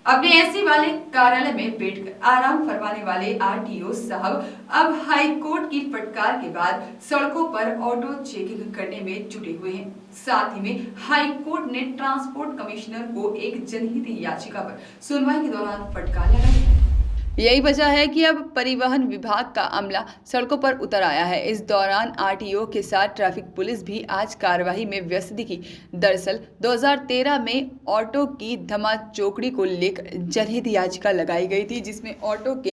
अपने एससी वाले कार्यालय में बैठकर आराम फरमाने वाले आरटीओ साहब अब हाई कोर्ट की फटकार के बाद सड़कों पर ऑटो चेकिंग करने में जुटे हुए हैं। साथ ही में हाई कोर्ट ने ट्रांसपोर्ट कमिश्नर को एक जनहित याचिका पर सुनवाई के दौरान फटकार लगाई है। यही वजह है कि अब परिवहन विभाग का अमला सड़कों पर उतर आया है। इस दौरान आरटीओ के साथ ट्रैफिक पुलिस भी आज कार्यवाही में व्यस्त दिखी। दरअसल 2013 में ऑटो की धमाचौकड़ी को लेकर जनहित याचिका लगाई गई थी, जिसमें ऑटो के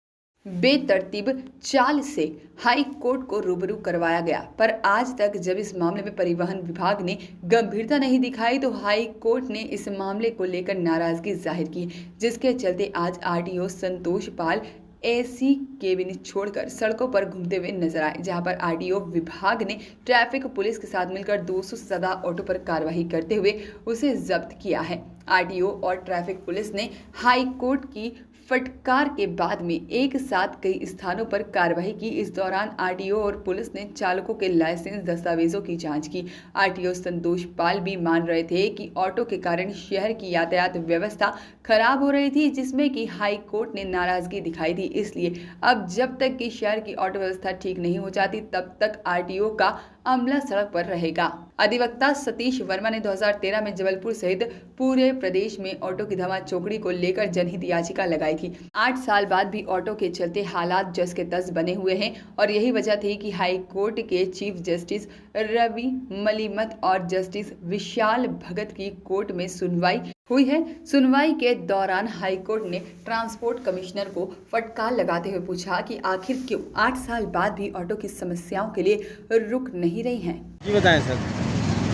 बेतरतीब चाल से हाई कोर्ट को रूबरू करवाया गया। पर आज तक जब इस मामले में परिवहन विभाग ने गंभीरता नहीं दिखाई तो हाई कोर्ट ने इस मामले को लेकर नाराजगी जाहिर की, जिसके चलते आज आरटीओ संतोष पाल एसी केबिन छोड़कर सड़कों पर घूमते हुए नजर आए, जहां पर आरटीओ विभाग ने ट्रैफिक पुलिस के साथ मिलकर 200 से ज्यादा ऑटो पर कार्रवाई करते हुए उसे जब्त किया है। आरटीओ और ट्रैफिक पुलिस ने हाई कोर्ट की फटकार के बाद में एक साथ कई स्थानों पर कार्रवाई की। इस दौरान आरटीओ और पुलिस ने चालकों के लाइसेंस दस्तावेजों की जांच की। आरटीओ संतोष पाल भी मान रहे थे कि ऑटो के कारण शहर की यातायात व्यवस्था खराब हो रही थी, जिसमें कि हाई कोर्ट ने नाराजगी दिखाई थी। इसलिए अब जब तक कि शहर की ऑटो व्यवस्था ठीक नहीं हो जाती तब तक आरटीओ का अमला सड़क पर रहेगा। अधिवक्ता सतीश वर्मा ने 2013 में जबलपुर सहित पूरे प्रदेश में ऑटो की धमाचौकड़ी को लेकर जनहित याचिका लगाई थी। 8 साल बाद भी ऑटो के चलते हालात जस के तस बने हुए हैं और यही वजह थी कि हाई कोर्ट के चीफ जस्टिस रवि मलिमत और जस्टिस विशाल भगत की कोर्ट में सुनवाई हुई है। सुनवाई के दौरान हाई कोर्ट ने ट्रांसपोर्ट कमिश्नर को फटकार लगाते हुए पूछा कि आखिर क्यों 8 साल बाद भी ऑटो की समस्याओं के लिए रुक नहीं रही हैं। जी बताएं सर।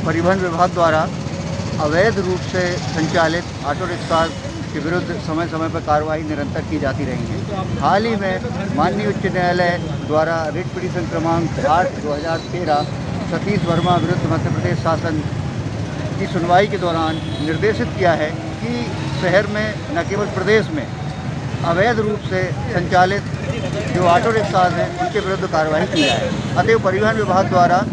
परिवहन विभाग द्वारा अवैध रूप से संचालित ऑटो रिक्शा के विरुद्ध समय समय पर कार्रवाई निरंतर की जाती रही है। हाल ही में माननीय उच्च न्यायालय द्वारा रिट पिटीशन क्रमांक 8/2013 सतीश वर्मा विरुद्ध मध्य प्रदेश शासन की सुनवाई के दौरान निर्देशित किया है कि शहर में न केवल प्रदेश में अवैध रूप से संचालित जो ऑटो रिक्शाज हैं उनके विरुद्ध कार्रवाई की जाए। अतएव परिवहन विभाग द्वारा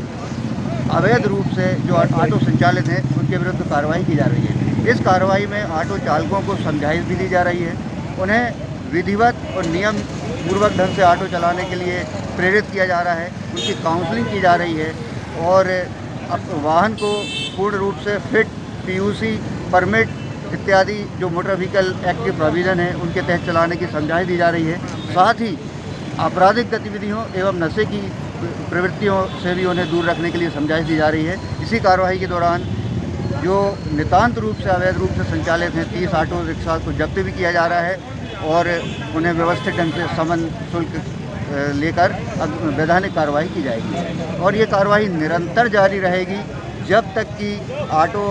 अवैध रूप से जो ऑटो संचालित हैं उनके विरुद्ध कार्रवाई की जा रही है। इस कार्रवाई में ऑटो चालकों को समझाइश भी दी जा रही है, उन्हें विधिवत और नियम पूर्वक ढंग से ऑटो चलाने के लिए प्रेरित किया जा रहा है, उनकी काउंसलिंग की जा रही है और वाहन को पूर्ण रूप से फिट, पीयूसी, परमिट इत्यादि जो मोटर व्हीकल एक्ट के प्रोविज़न है उनके तहत चलाने की समझाइश दी जा रही है। साथ ही आपराधिक गतिविधियों एवं नशे की प्रवृत्तियों से भी उन्हें दूर रखने के लिए समझाइश दी जा रही है। इसी कार्रवाई के दौरान जो नितांत रूप से अवैध रूप से संचालित हैं 30 ऑटो रिक्शा को जब्त भी किया जा रहा है और उन्हें व्यवस्थित ढंग से समन शुल्क लेकर वैधानिक कार्रवाई की जाएगी और ये कार्रवाई निरंतर जारी रहेगी जब तक कि ऑटो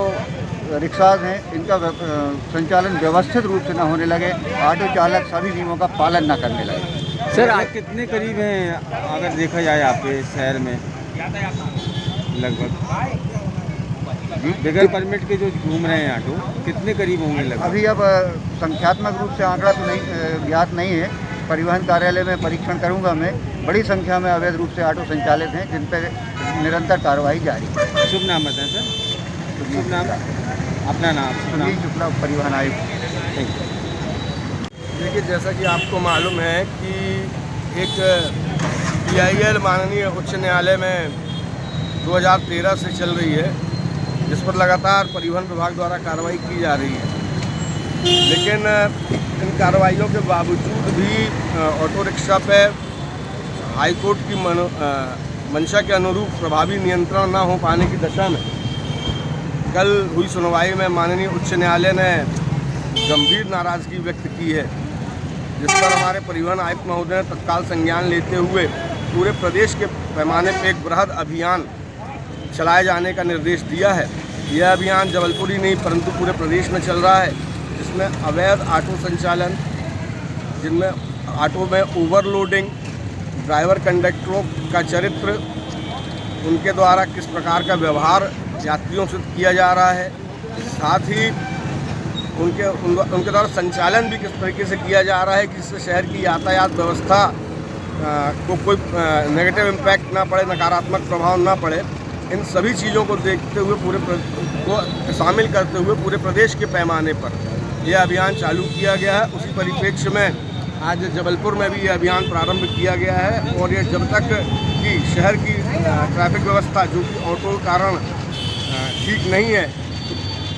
रिक्शाज हैं इनका संचालन व्यवस्थित रूप से न होने लगे, ऑटो चालक सभी नियमों का पालन न करने लगे। सर आज कितने करीब हैं अगर देखा जाए आपके शहर में लगभग बगैर परमिट के जो घूम रहे हैं ऑटो कितने करीब होंगे लगभग? अभी अब संख्यात्मक रूप से आंकड़ा तो नहीं ज्ञात नहीं है। परिवहन कार्यालय में परीक्षण करूंगा मैं। बड़ी संख्या में अवैध रूप से ऑटो संचालित हैं जिन पर निरंतर कार्रवाई जारी है। शुभ नाम बताएं सर। शुभ नाम अपना नाम? सुनील शुक्ला, परिवहन आयुक्त। देखिए, जैसा कि आपको मालूम है कि एक PIL माननीय उच्च न्यायालय में 2013 से चल रही है, जिस पर लगातार परिवहन विभाग द्वारा कार्रवाई की जा रही है, लेकिन इन कार्रवाइयों के बावजूद भी ऑटो रिक्शा पर हाई कोर्ट की मंशा के अनुरूप प्रभावी नियंत्रण न हो पाने की दशा में कल हुई सुनवाई में माननीय उच्च न्यायालय ने गंभीर नाराज़गी व्यक्त की है, जिस पर हमारे परिवहन आयुक्त महोदय ने तत्काल संज्ञान लेते हुए पूरे प्रदेश के पैमाने पर एक बृहद अभियान चलाए जाने का निर्देश दिया है। यह अभियान जबलपुर ही नहीं परंतु पूरे प्रदेश में चल रहा है, जिसमें अवैध ऑटो संचालन, जिनमें ऑटो में ओवरलोडिंग, ड्राइवर कंडक्टरों का चरित्र, उनके द्वारा किस प्रकार का व्यवहार यात्रियों से किया जा रहा है, साथ ही उनके द्वारा संचालन भी किस तरीके से किया जा रहा है कि इससे शहर की यातायात व्यवस्था को कोई नेगेटिव इम्पैक्ट ना पड़े, नकारात्मक प्रभाव ना पड़े, इन सभी चीज़ों को देखते हुए को शामिल करते हुए पूरे प्रदेश के पैमाने पर यह अभियान चालू किया गया है। उसी परिप्रेक्ष्य में आज जबलपुर में भी ये अभियान प्रारंभ किया गया है और ये जब तक कि शहर की ट्रैफिक व्यवस्था जो कि ऑटो के कारण ठीक नहीं है,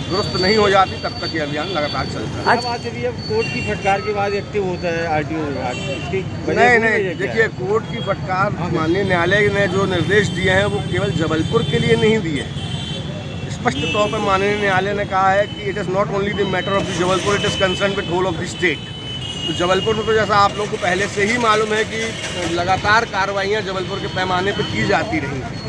दुरुस्त नहीं हो जाती, तब तक ये अभियान लगातार चलता है। आज जब ये कोर्ट की फटकार के बाद एक्टिव होता है आरटीओ विभाग, इसकी नहीं, देखिए कोर्ट की फटकार माननीय न्यायालय ने जो निर्देश दिए हैं वो केवल जबलपुर के लिए नहीं दिए। स्पष्ट तौर पर माननीय न्यायालय ने कहा है कि it is not only the matter of the Jabalpur, it is concern with whole of the state. तो जबलपुर में तो जैसा आप लोगों को पहले से ही मालूम है कि लगातार कार्रवाइयाँ जबलपुर के पैमाने पर की जाती रही हैं,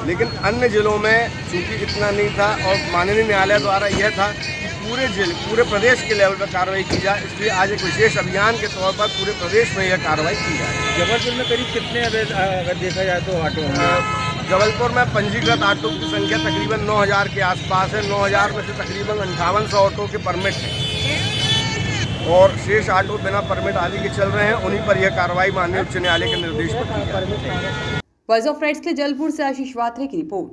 लेकिन अन्य जिलों में चूँकि इतना नहीं था और माननीय न्यायालय द्वारा यह था कि पूरे प्रदेश के लेवल पर कार्रवाई की जाए, इसलिए आज एक विशेष अभियान के तौर पर पूरे प्रदेश में यह कार्रवाई की जाए। जबलपुर में करीब कितने अगर देखा जाए तो ऑटो होंगे? जबलपुर में पंजीकृत ऑटो की संख्या तकरीबन 9000 के आसपास है। 9000 में से तकरीबन 5800 ऑटो के परमिट हैं और शेष ऑटो बिना परमिट आदि के चल रहे हैं। उन्हीं पर यह कार्रवाई माननीय उच्च न्यायालय के निर्देश पर की जाए। वॉइस ऑफ राइट्स के लिए जबलपुर से आशीष वात्रे की रिपोर्ट।